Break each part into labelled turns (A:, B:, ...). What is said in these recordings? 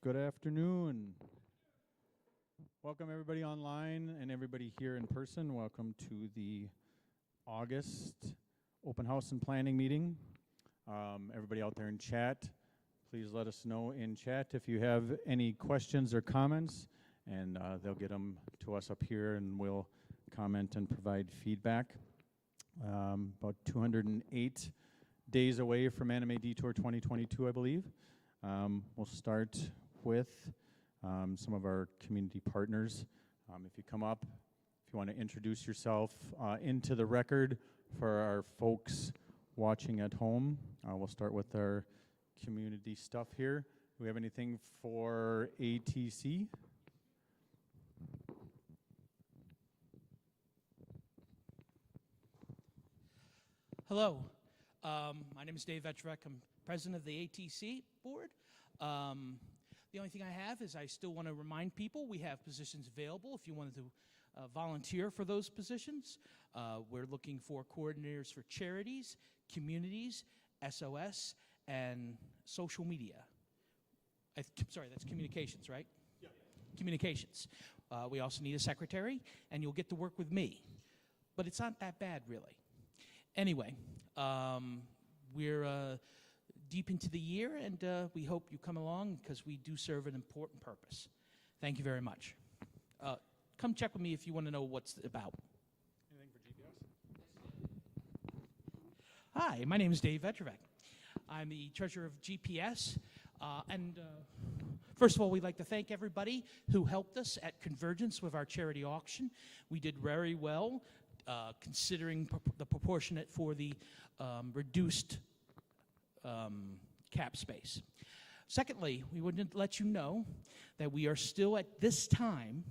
A: Good afternoon. Welcome everybody online and everybody here in person. Welcome to the August open house and planning meeting. Everybody out there in chat, please let us know in chat if you have any questions or comments, and they'll get them to us up here and we'll comment and provide feedback. About 208 days away from Anime Detour 2022, I believe. We'll start with some of our community partners. If you come up, if you want to introduce yourself into the record for our folks watching at home, we'll start with our community stuff here. Do we have anything for ATC?
B: Hello, my name is Dave Vetrek. I'm president of the ATC board. The only thing I have is I still want to remind people we have positions available if you wanted to volunteer for those positions. We're looking for coordinators for charities, communities, SOS, and social media. Sorry, that's communications, right? Yeah. Communications. We also need a secretary, and you'll get to work with me. But it's not that bad, really. Anyway, we're deep into the year, and we hope you come along because we do serve an important purpose. Thank you very much. Come check with me if you want to know what's about.
A: Anything for GPS?
B: Hi, my name is Dave Vetrovic. I'm the treasurer of GPS, and first of all, we'd like to thank everybody who helped us at Convergence with our charity auction. We did very well. Considering the proportionate for the reduced cap space. Secondly, we would let you know that we are still at this time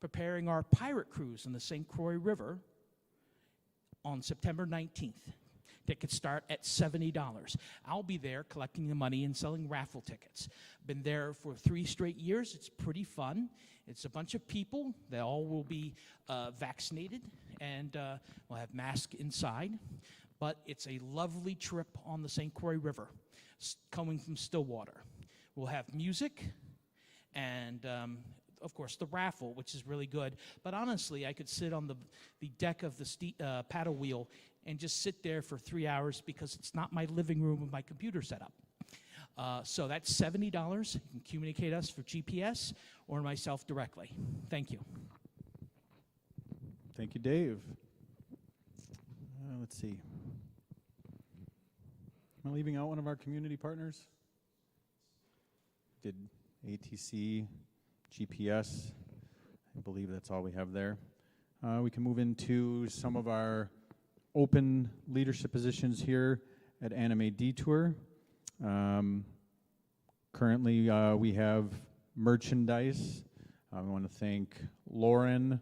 B: preparing our pirate cruise in the St. Croix River on September 19th. Tickets start at $70. I'll be there collecting the money and selling raffle tickets. Been there for 3 straight years. It's pretty fun. It's a bunch of people. They all will be vaccinated, and we'll have masks inside. But it's a lovely trip on the St. Croix River, coming from Stillwater. We'll have music and of course, the raffle, which is really good. But honestly, I could sit on the deck of the paddle wheel and just sit there for 3 hours because it's not my living room with my computer set up. So that's $70. You can communicate us for GPS or myself directly. Thank you.
A: Thank you, Dave. Let's see. Am I leaving out one of our community partners? Did ATC, GPS, I believe that's all we have there. We can move into some of our open leadership positions here at Anime Detour. Currently, we have merchandise. I want to thank Lauren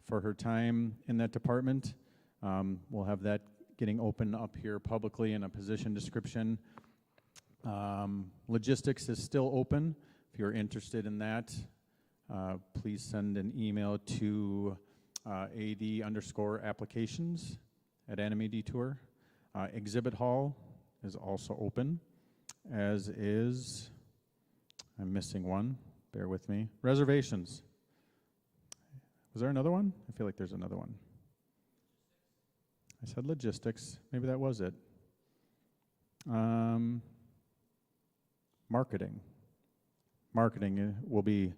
A: for her time in that department. We'll have that getting open up here publicly in a position description. Logistics is still open. If you're interested in that, please send an email to AD_applications at Anime Detour. Exhibit hall is also open, as is, I'm missing one, bear with me, reservations. Was there another one? I feel like there's another one. I said logistics, maybe that was it. Marketing. Marketing will be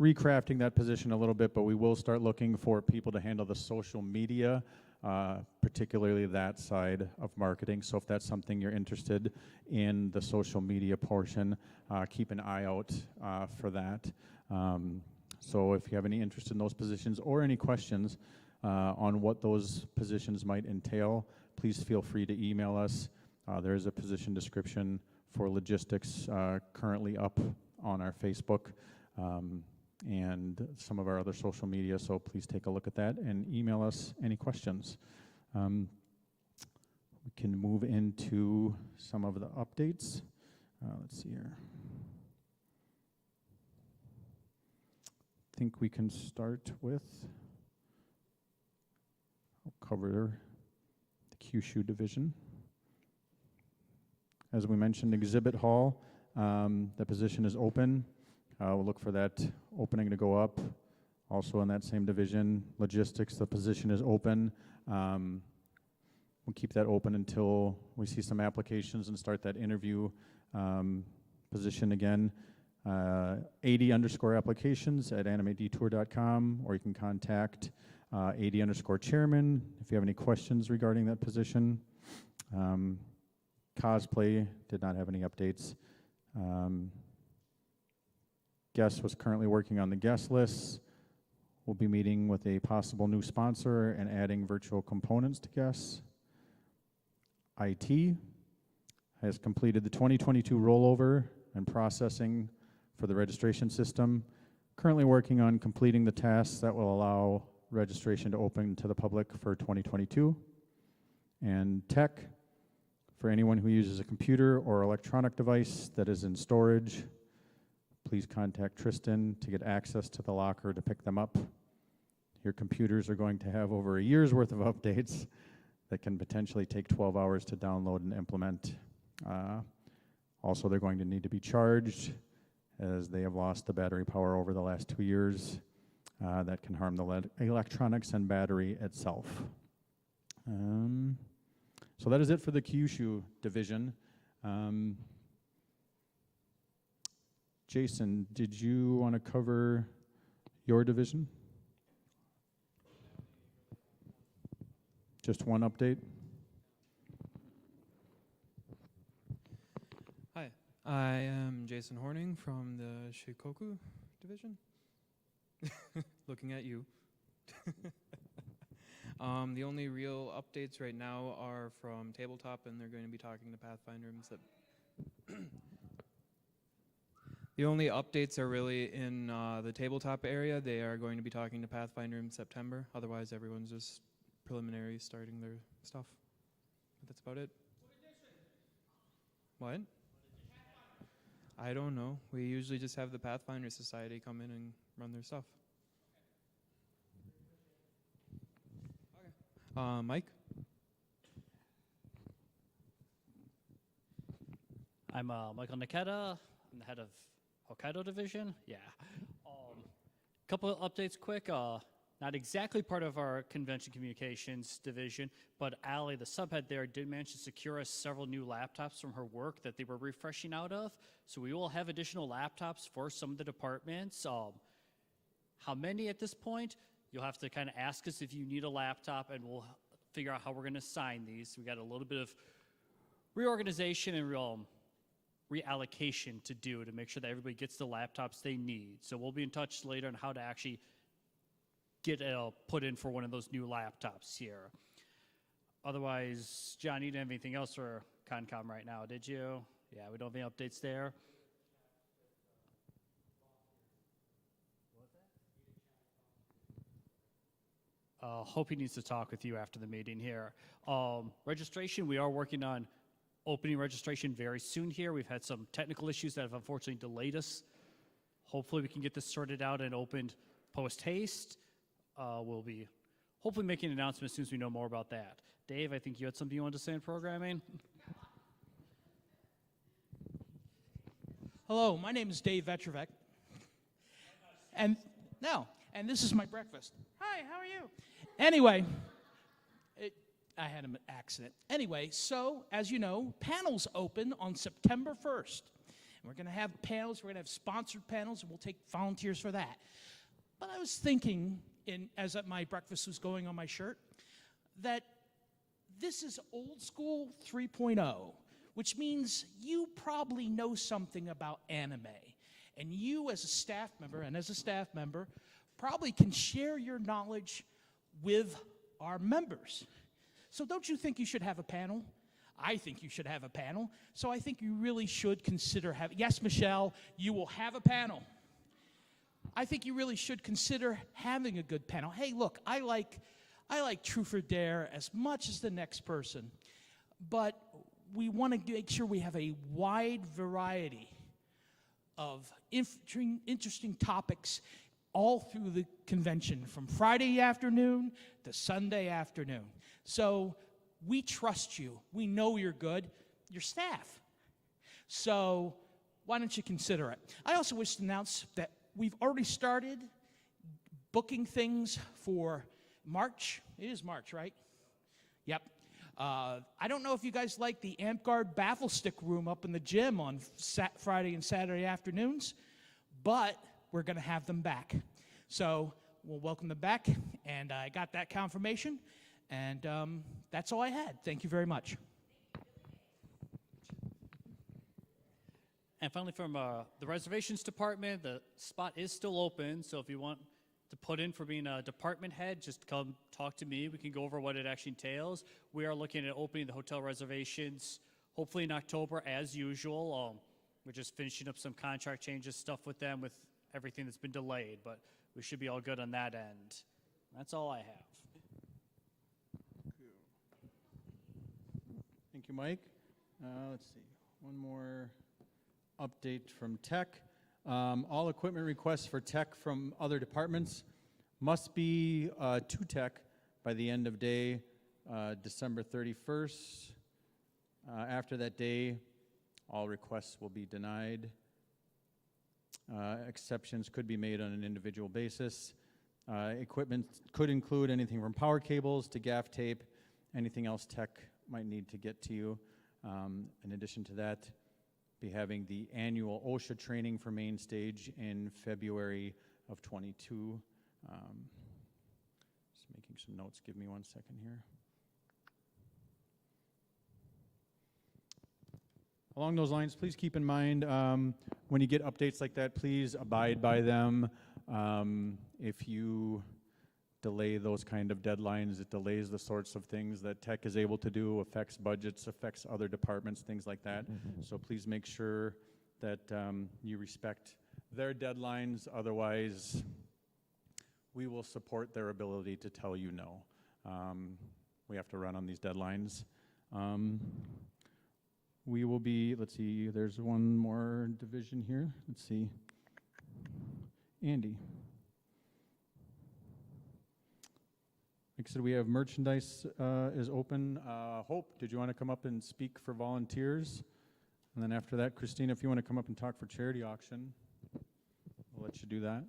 A: recrafting that position a little bit, but we will start looking for people to handle the social media, particularly that side of marketing. So if that's something you're interested in, the social media portion, keep an eye out for that. So if you have any interest in those positions or any questions on what those positions might entail, please feel free to email us. There is a position description for logistics currently up on our Facebook and some of our other social media, so please take a look at that and email us any questions. We can move into some of the updates. Let's see here. I think we can start with, I'll cover the Kyushu division. As we mentioned, exhibit hall, the position is open. We'll look for that opening to go up. Also in that same division, logistics, the position is open. We'll keep that open until we see some applications and start that interview position again. 80_applications at animatedetour.com, or you can contact 80_chairman if you have any questions regarding that position. Cosplay did not have any updates. Guest was currently working on the guest lists. We'll be meeting with a possible new sponsor and adding virtual components to guests. IT has completed the 2022 rollover and processing for the registration system. Currently working on completing the tasks that will allow registration to open to the public for 2022. And tech, for anyone who uses a computer or electronic device that is in storage, please contact Tristan to get access to the locker to pick them up. Your computers are going to have over a year's worth of updates that can potentially take 12 hours to download and implement. Also, they're going to need to be charged, as they have lost the battery power over the last 2 years. That can harm the electronics and battery itself. So that is it for the Kyushu division. Jason, did you want to cover your division? Just one update?
C: Hi, I am Jason Horning from the Shikoku division. Looking at you. The only real updates right now are from Tabletop, and they're going to be talking to Pathfinder. The only updates are really in the Tabletop area. They are going to be talking to Pathfinder in September. Otherwise, everyone's just preliminary starting their stuff. That's about it. What? I don't know. We usually just have the Pathfinder Society come in and run their stuff. Okay. Mike?
D: I'm Michael Niketa. I'm the head of Hokkaido Division. Yeah. Couple of updates quick. Not exactly part of our convention communications division, but Allie, the subhead there, did manage to secure us several new laptops from her work that they were refreshing out of. So we will have additional laptops for some of the departments. How many at this point? You'll have to kind of ask us if you need a laptop, and we'll figure out how we're going to assign these. We got a little bit of reorganization and reallocation to do to make sure that everybody gets the laptops they need. So we'll be in touch later on how to actually get put in for one of those new laptops here. Otherwise, John, you didn't have anything else for CONCOM right now, did you? Yeah, we don't have any updates there. Hope he needs to talk with you after the meeting here. Registration, we are working on opening registration very soon here. We've had some technical issues that have unfortunately delayed us. Hopefully we can get this sorted out and opened post-haste. We'll be hopefully making an announcement as soon as we know more about that. Dave, I think you had something you wanted to say in programming?
B: Hello, my name is Dave Vetrovec. And this is my breakfast. Hi, how are you? Anyway, I had an accident. Anyway, so as you know, panels open on September 1st. And we're going to have panels, we're going to have sponsored panels, and we'll take volunteers for that. But I was thinking, as my breakfast was going on my shirt, that this is old school 3.0, which means you probably know something about anime. And you as a staff member, probably can share your knowledge with our members. So don't you think you should have a panel? I think you should have a panel. So I think you really should consider having, yes, Michelle, you will have a panel. I think you really should consider having a good panel. Hey, look, I like Truth or Dare as much as the next person, but we want to make sure we have a wide variety of interesting topics all through the convention, from Friday afternoon to Sunday afternoon. So we trust you. We know you're good. Your staff. So why don't you consider it? I also wish to announce that we've already started booking things for March. It is March, right? Yep. I don't know if you guys like the Amp Guard baffle stick room up in the gym on Friday and Saturday afternoons, but we're going to have them back. So we'll welcome them back, and I got that confirmation, and that's all I had. Thank you very much.
D: And finally, from the reservations department, the spot is still open, so if you want to put in for being a department head, just come talk to me. We can go over what it actually entails. We are looking at opening the hotel reservations hopefully in October as usual. We're just finishing up some contract changes stuff with them with everything that's been delayed, but we should be all good on that end. That's all I have.
A: Thank you, Mike. Let's see, one more update from tech. All equipment requests for tech from other departments must be to tech by the end of day, December 31st. After that day, all requests will be denied. Exceptions could be made on an individual basis. Equipment could include anything from power cables to gaff tape, anything else tech might need to get to you. In addition to that, be having the annual OSHA training for main stage in February of 22. Just making some notes. Give me 1 second here. Along those lines, please keep in mind when you get updates like that, please abide by them. If you delay those kind of deadlines, it delays the sorts of things that tech is able to do, affects budgets, affects other departments, things like that. So please make sure that you respect their deadlines. Otherwise, we will support their ability to tell you no. We have to run on these deadlines. We will be, let's see, there's one more division here. Let's see. Andy. Like I said, we have merchandise is open. Hope, did you want to come up and speak for volunteers? And then after that, Christina, if you want to come up and talk for charity auction, we'll let you do that.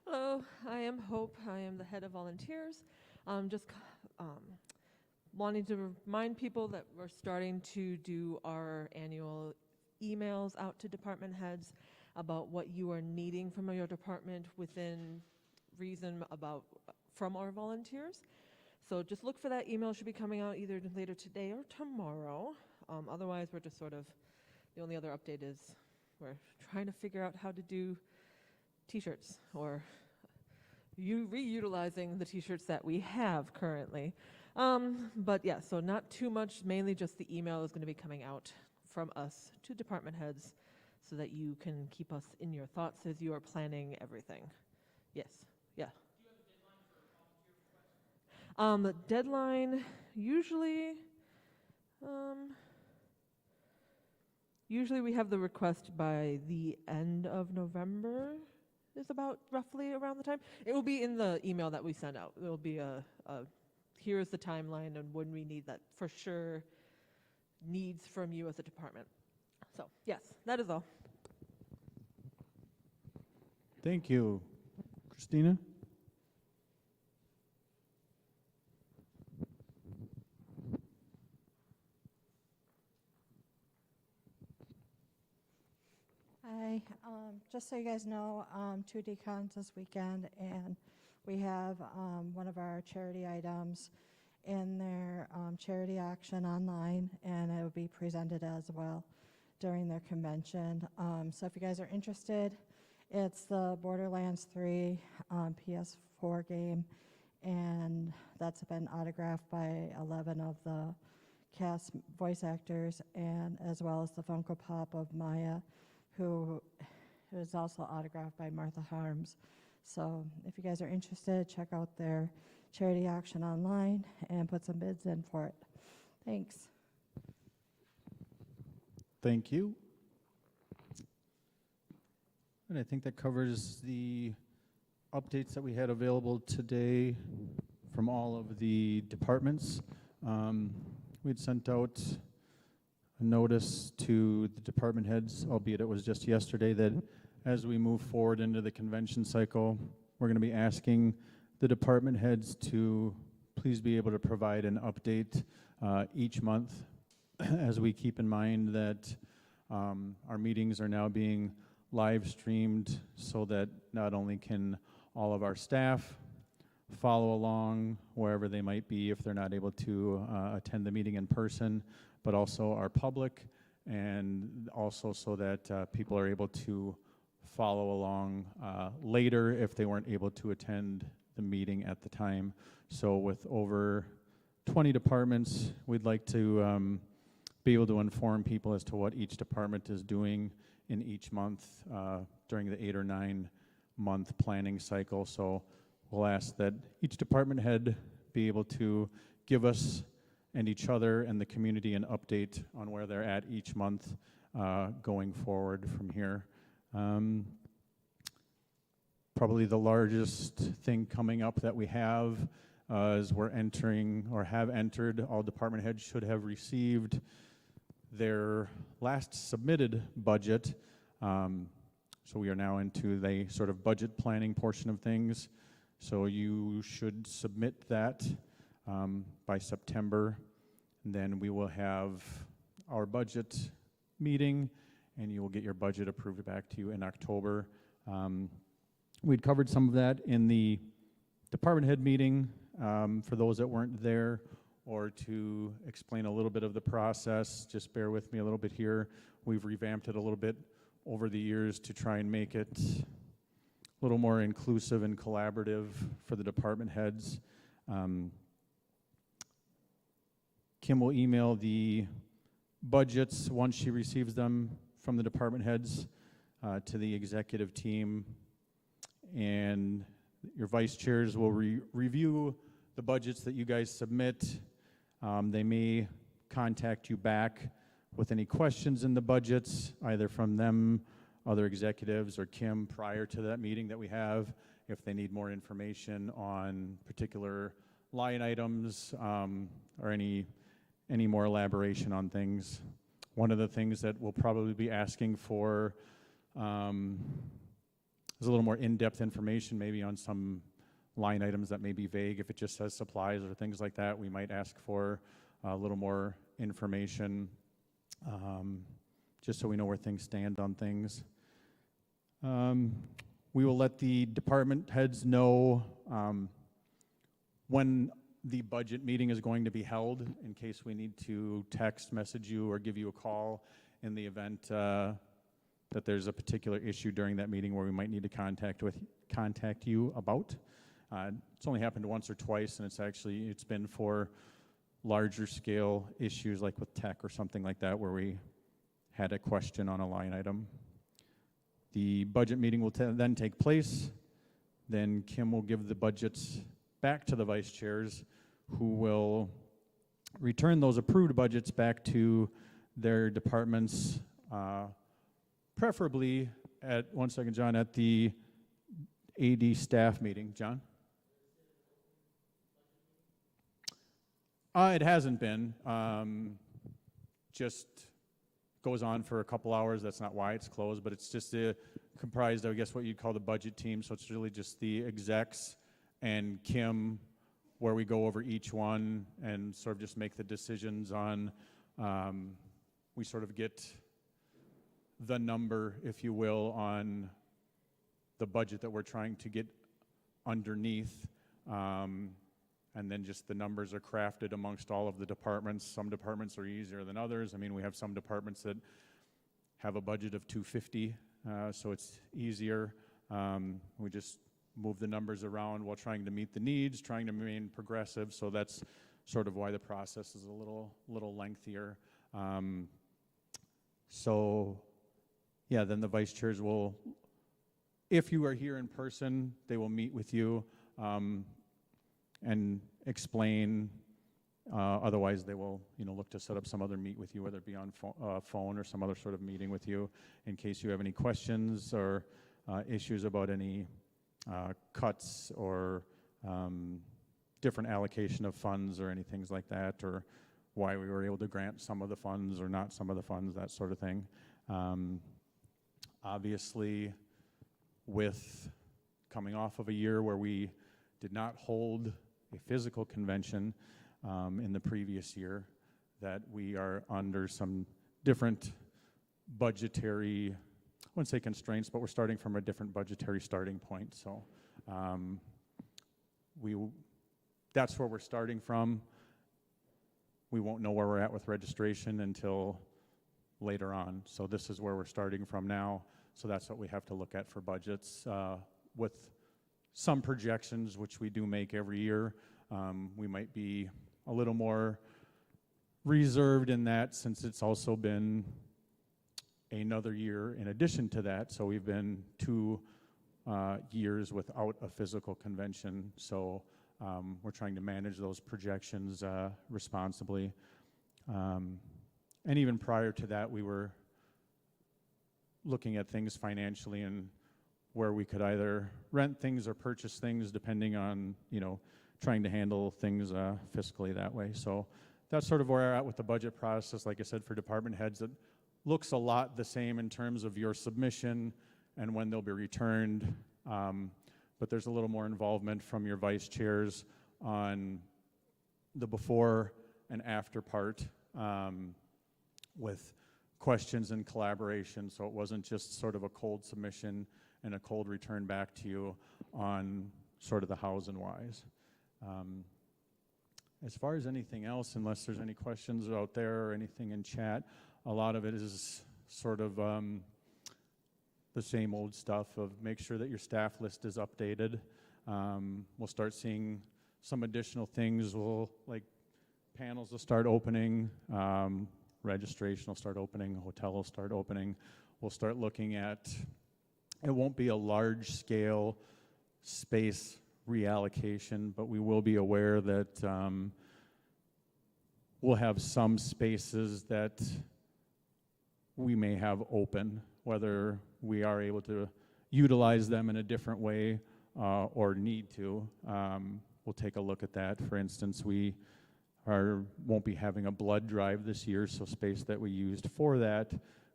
E: Hello, I am Hope. I am the head of volunteers. Just wanting to remind people that we're starting to do our annual emails out to department heads about what you are needing from your department within reason from our volunteers. So just look for that email. It should be coming out either later today or tomorrow. Otherwise, we're just sort of, the only other update is we're trying to figure out how to do t-shirts or reutilizing the t-shirts that we have currently. But yeah, so not too much, mainly just the email is going to be coming out from us to department heads so that you can keep us in your thoughts as you are planning everything. Yes, yeah. Do you have a deadline for volunteer requests? Deadline, usually we have the request by the end of November is about roughly around the time. It will be in the email that we send out. It will be here's the timeline and when we need that for sure needs from you as a department. So yes, that is all.
A: Thank you. Christina?
F: Hi, just so you guys know, 2 decons this weekend, and we have one of our charity items in their charity auction online, and it will be presented as well during their convention. So if you guys are interested, it's the Borderlands 3 PS4 game, and that's been autographed by 11 of the cast voice actors, and as well as the Funko Pop of Maya, who is also autographed by Martha Harms. So if you guys are interested, check out their charity auction online and put some bids in for it. Thanks.
A: Thank you. And I think that covers the updates that we had available today from all of the departments. We'd sent out a notice to the department heads, albeit it was just yesterday, that as we move forward into the convention cycle, we're going to be asking the department heads to please be able to provide an update each month, as we keep in mind that our meetings are now being live streamed, so that not only can all of our staff follow along wherever they might be if they're not able to attend the meeting in person, but also our public, and also so that people are able to follow along later if they weren't able to attend the meeting at the time. So with over 20 departments, we'd like to be able to inform people as to what each department is doing in each month during the 8 or 9 month planning cycle. So we'll ask that each department head be able to give us and each other and the community an update on where they're at each month going forward from here. Probably the largest thing coming up that we have is we're entering, or have entered, all department heads should have received their last submitted budget. So we are now into the sort of budget planning portion of things. So you should submit that by September. And then we will have our budget meeting, and you will get your budget approved back to you in October. We'd covered some of that in the department head meeting for those that weren't there, or to explain a little bit of the process. Just bear with me a little bit here. We've revamped it a little bit over the years to try and make it a little more inclusive and collaborative for the department heads. Kim will email the budgets once she receives them from the department heads to the executive team, and your vice chairs will review the budgets that you guys submit. They may contact you back with any questions in the budgets, either from them, other executives, or Kim prior to that meeting that we have, if they need more information on particular line items or any more elaboration on things. One of the things that we'll probably be asking for is a little more in-depth information, maybe on some line items that may be vague. If it just says supplies or things like that, we might ask for a little more information, just so we know where things stand on things. We will let the department heads know when the budget meeting is going to be held, in case we need to text message you or give you a call in the event that there's a particular issue during that meeting where we might need to contact you about. It's only happened once or twice, and it's been for larger scale issues like with tech or something like that, where we had a question on a line item. The budget meeting will then take place. Then Kim will give the budgets back to the vice chairs, who will return those approved budgets back to their departments, preferably at, one second, John, at the AD staff meeting. John? It hasn't been. Just goes on for a couple hours. That's not why it's closed, but it's just comprised of, I guess, what you'd call the budget team. So it's really just the execs and Kim, where we go over each one and sort of just make the decisions on, we sort of get the number, if you will, on the budget that we're trying to get underneath. And then just the numbers are crafted amongst all of the departments. Some departments are easier than others. I mean, we have some departments that have a budget of $250, so it's easier. We just move the numbers around while trying to meet the needs, trying to remain progressive. So that's sort of why the process is a little lengthier. So yeah, then the vice chairs will, if you are here in person, they will meet with you and explain. Otherwise, they will, look to set up some other meet with you, whether it be on phone or some other sort of meeting with you, in case you have any questions or issues about any cuts or different allocation of funds or anything like that, or why we were able to grant some of the funds or not some of the funds, that sort of thing. Obviously, with coming off of a year where we did not hold a physical convention in the previous year, that we are under some different budgetary, I wouldn't say constraints, but we're starting from a different budgetary starting point. So that's where we're starting from. We won't know where we're at with registration until later on. So this is where we're starting from now. So that's what we have to look at for budgets. With some projections, which we do make every year, we might be a little more reserved in that, since it's also been another year in addition to that. So we've been 2 years without a physical convention. So we're trying to manage those projections responsibly. And even prior to that, we were looking at things financially and where we could either rent things or purchase things, depending on, trying to handle things fiscally that way. So that's sort of where we're at with the budget process. Like I said, for department heads, it looks a lot the same in terms of your submission and when they'll be returned. But there's a little more involvement from your vice chairs on the before and after part, with questions and collaboration. So it wasn't just sort of a cold submission and a cold return back to you on sort of the hows and whys. As far as anything else, unless there's any questions out there or anything in chat, a lot of it is sort of the same old stuff of make sure that your staff list is updated. We'll start seeing some additional things. Like panels will start opening, registration will start opening, hotel will start opening. We'll start looking at, it won't be a large scale space reallocation, but we will be aware that we'll have some spaces that we may have open, whether we are able to utilize them in a different way or need to. We'll take a look at that. For instance, we won't be having a blood drive this year, so space that we used for that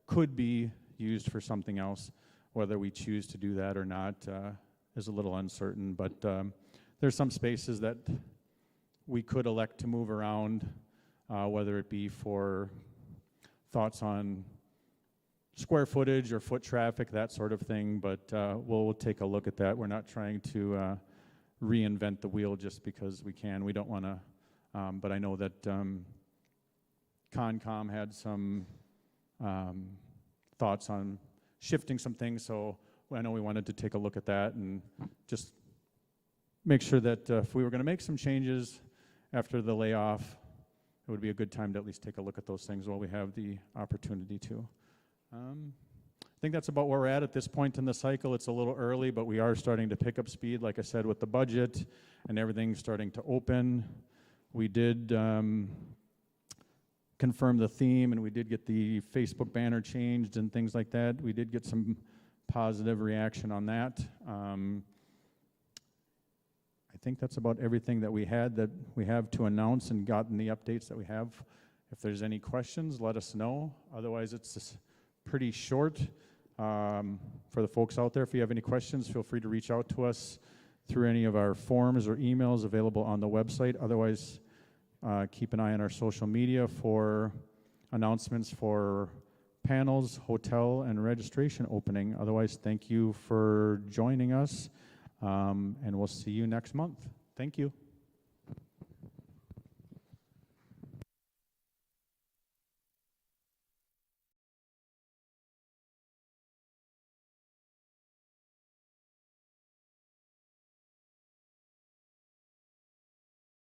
A: could be used for something else. Whether we choose to do that or not is a little uncertain, but there's some spaces that we could elect to move around, whether it be for thoughts on square footage or foot traffic, that sort of thing, but we'll take a look at that. We're not trying to reinvent the wheel just because we can. We don't want to, but I know that Concom had some thoughts on shifting some things, so I know we wanted to take a look at that and just make sure that if we were going to make some changes after the layoff, it would be a good time to at least take a look at those things while we have the opportunity to. I think that's about where we're at this point in the cycle. It's a little early, but we are starting to pick up speed, like I said, with the budget and everything starting to open. We did confirm the theme, and we did get the Facebook banner changed and things like that. We did get some positive reaction on that. I think that's about everything that we have to announce and gotten the updates that we have. If there's any questions, let us know. Otherwise, it's just pretty short. For the folks out there, if you have any questions, feel free to reach out to us through any of our forms or emails available on the website. Otherwise, keep an eye on our social media for announcements for panels, hotel, and registration opening. Otherwise, thank you for joining us, and we'll see you next month. Thank you.